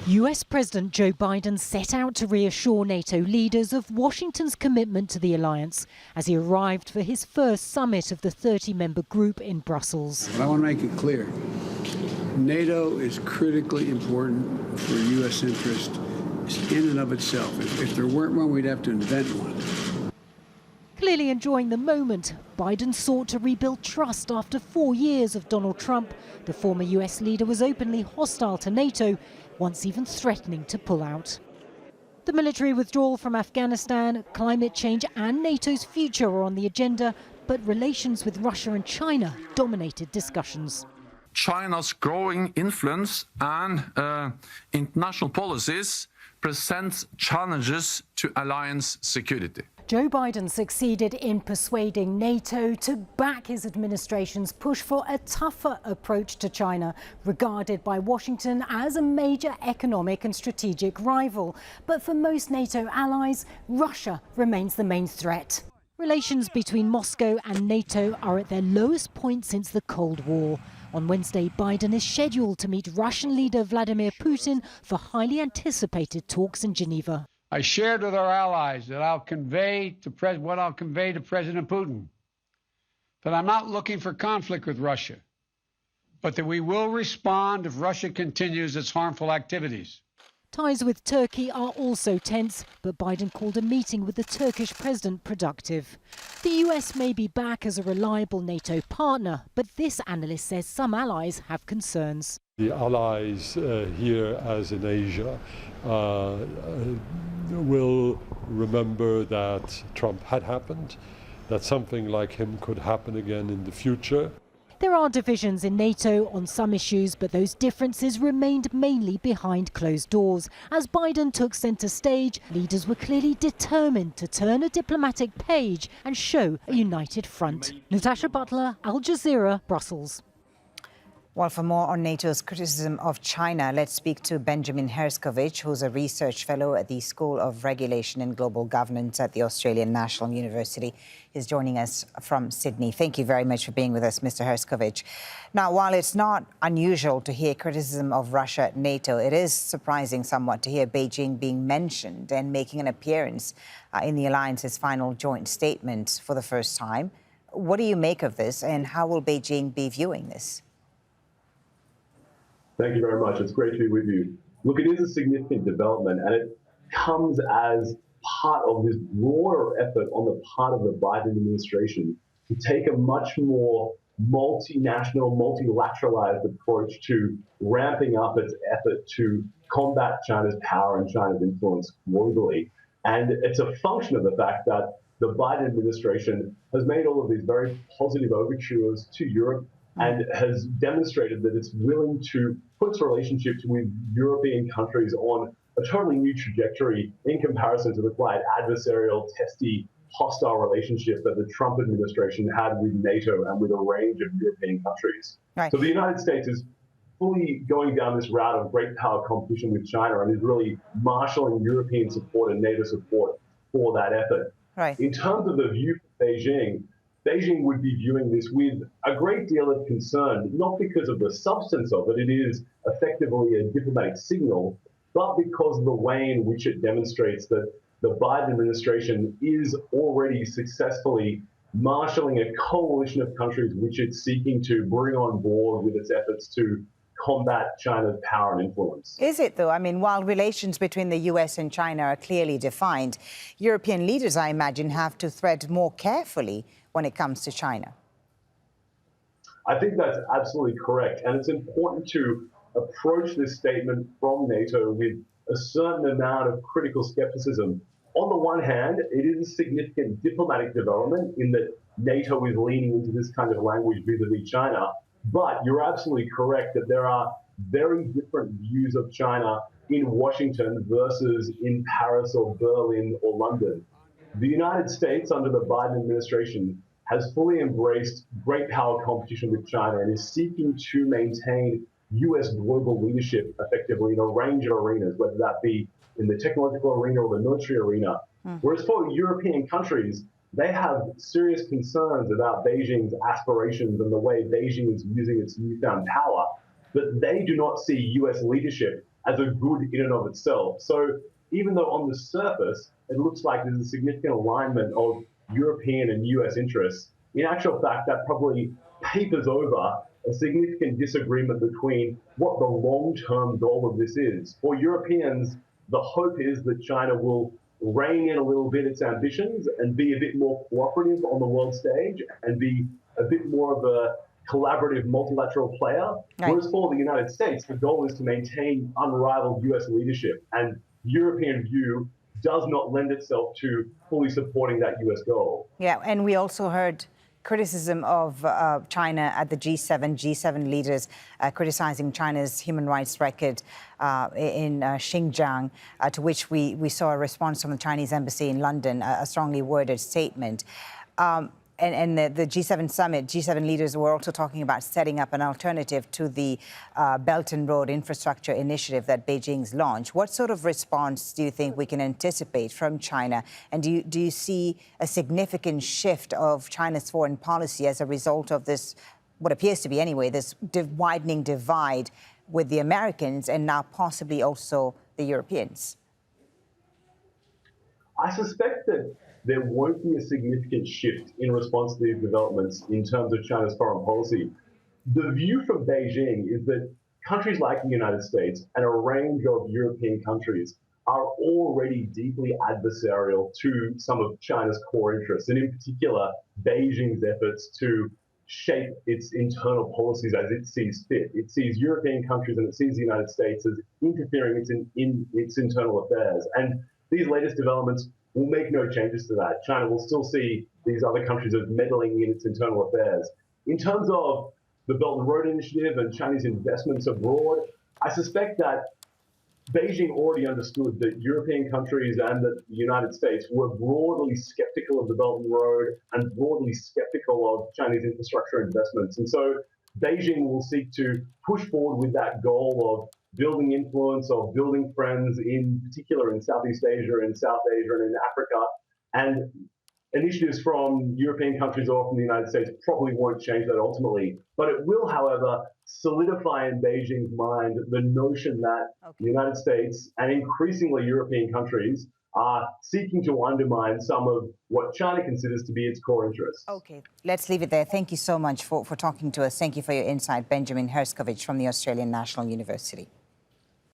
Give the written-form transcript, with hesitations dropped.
US President Joe Biden set out to reassure NATO leaders of Washington's commitment to the alliance as he arrived for his first summit of the 30-member group in Brussels. But I want to make it clear, NATO is critically important for US interest in and of itself. If there weren't one, we'd have to invent one. Clearly enjoying the moment, Biden sought to rebuild trust after 4 years of Donald Trump. The former US leader was openly hostile to NATO, once even threatening to pull out. The military withdrawal from Afghanistan, climate change and NATO's future are on the agenda, but relations with Russia and China dominated discussions. China's growing influence and international policies presents challenges to alliance security. Joe Biden succeeded in persuading NATO to back his administration's push for a tougher approach to China, regarded by Washington as a major economic and strategic rival. But for most NATO allies, Russia remains the main threat. Relations between Moscow and NATO are at their lowest point since the Cold War. On Wednesday, Biden is scheduled to meet Russian leader Vladimir Putin for highly anticipated talks in Geneva. I shared with our allies that I'll convey to President Putin, that I'm not looking for conflict with Russia, but that we will respond if Russia continues its harmful activities. Ties with Turkey are also tense, but Biden called a meeting with the Turkish president productive. The US may be back as a reliable NATO partner, but this analyst says some allies have concerns. The allies here, as in Asia, will remember that Trump had happened, that something like him could happen again in the future. There are divisions in NATO on some issues, but those differences remained mainly behind closed doors. As Biden took centre stage, leaders were clearly determined to turn a diplomatic page and show a united front. Natacha, Butler, Al Jazeera, Brussels. Well, for more on NATO's criticism of China, let's speak to Benjamin Herskovich, who's a research fellow at the School of Regulation and Global Governance at the Australian National University. He's joining us from Sydney. Thank you very much for being with us, Mr. Herskovich. Now, while it's not unusual to hear criticism of Russia at NATO, it is surprising somewhat to hear Beijing being mentioned and making an appearance in the alliance's final joint statement for the first time. What do you make of this, and how will Beijing be viewing this? Thank you very much. It's great to be with you. Look, it is a significant development, and it comes as part of this broader effort on the part of the Biden administration to take a much more multinational, multilateralized approach to ramping up its effort to combat China's power and China's influence globally. And it's a function of the fact that the Biden administration has made all of these very positive overtures to Europe and has demonstrated that it's willing to put its relationships with European countries on a totally new trajectory in comparison to the quite adversarial, testy, hostile relationship that the Trump administration had with NATO and with a range of European countries. Right. So the United States is fully going down this route of great power competition with China and is really marshalling European support and NATO support for that effort. Right. In terms of the view of Beijing would be viewing this with a great deal of concern, not because of the substance of it, it is effectively a diplomatic signal, but because of the way in which it demonstrates that the Biden administration is already successfully marshalling a coalition of countries which it's seeking to bring on board with its efforts to combat China's power and influence. Is it, though? I mean, while relations between the US and China are clearly defined, European leaders, I imagine, have to tread more carefully when it comes to China. I think that's absolutely correct. And it's important to approach this statement from NATO with a certain amount of critical skepticism. On the one hand, it is a significant diplomatic development in that NATO is leaning into this kind of language vis-a-vis China. But you're absolutely correct that there are very different views of China in Washington versus in Paris or Berlin or London. The United States, under the Biden administration, has fully embraced great power competition with China and is seeking to maintain US global leadership effectively in a range of arenas, whether that be in the technological arena or the military arena. Whereas for European countries, they have serious concerns about Beijing's aspirations and the way Beijing is using its newfound power, but they do not see US leadership as a good in and of itself. So even though on the surface, it looks like there's a significant alignment of European and US interests, in actual fact, that probably papers over a significant disagreement between what the long-term goal of this is. For Europeans, the hope is that China will rein in a little bit its ambitions and be a bit more cooperative on the world stage and be a bit more of a collaborative multilateral player. Right. Whereas for the United States, the goal is to maintain unrivaled US leadership, and European view does not lend itself to fully supporting that US goal. Yeah, and we also heard criticism of China at the G7 leaders criticizing China's human rights record in Xinjiang, to which we saw a response from the Chinese embassy in London, a strongly worded statement. And the G7 summit, G7 leaders were also talking about setting up an alternative to the Belt and Road Infrastructure Initiative that Beijing's launched. What sort of response do you think we can anticipate from China? And do you see a significant shift of China's foreign policy as a result of this, what appears to be anyway, this widening divide with the Americans and now possibly also the Europeans? I suspect that there won't be a significant shift in response to these developments in terms of China's foreign policy. The view from Beijing is that countries like the United States and a range of European countries are already deeply adversarial to some of China's core interests, and in particular, Beijing's efforts to shape its internal policies as it sees fit. It sees European countries and it sees the United States as interfering in its internal affairs. And these latest developments will make no changes to that. China will still see these other countries as meddling in its internal affairs. In terms of the Belt and Road Initiative and Chinese investments abroad, I suspect that Beijing already understood that European countries and the United States were broadly skeptical of the Belt and Road and broadly skeptical of Chinese infrastructure investments. And so Beijing will seek to push forward with that goal of building influence, of building friends, in particular in Southeast Asia, in South Asia, and in Africa. And initiatives from European countries or from the United States probably won't change that ultimately. But it will, however, solidify in Beijing's mind the notion that the United States and increasingly European countries are seeking to undermine some of what China considers to be its core interests. Okay, let's leave it there. Thank you so much for talking to us. Thank you for your insight, Benjamin Herskovich from the Australian National University.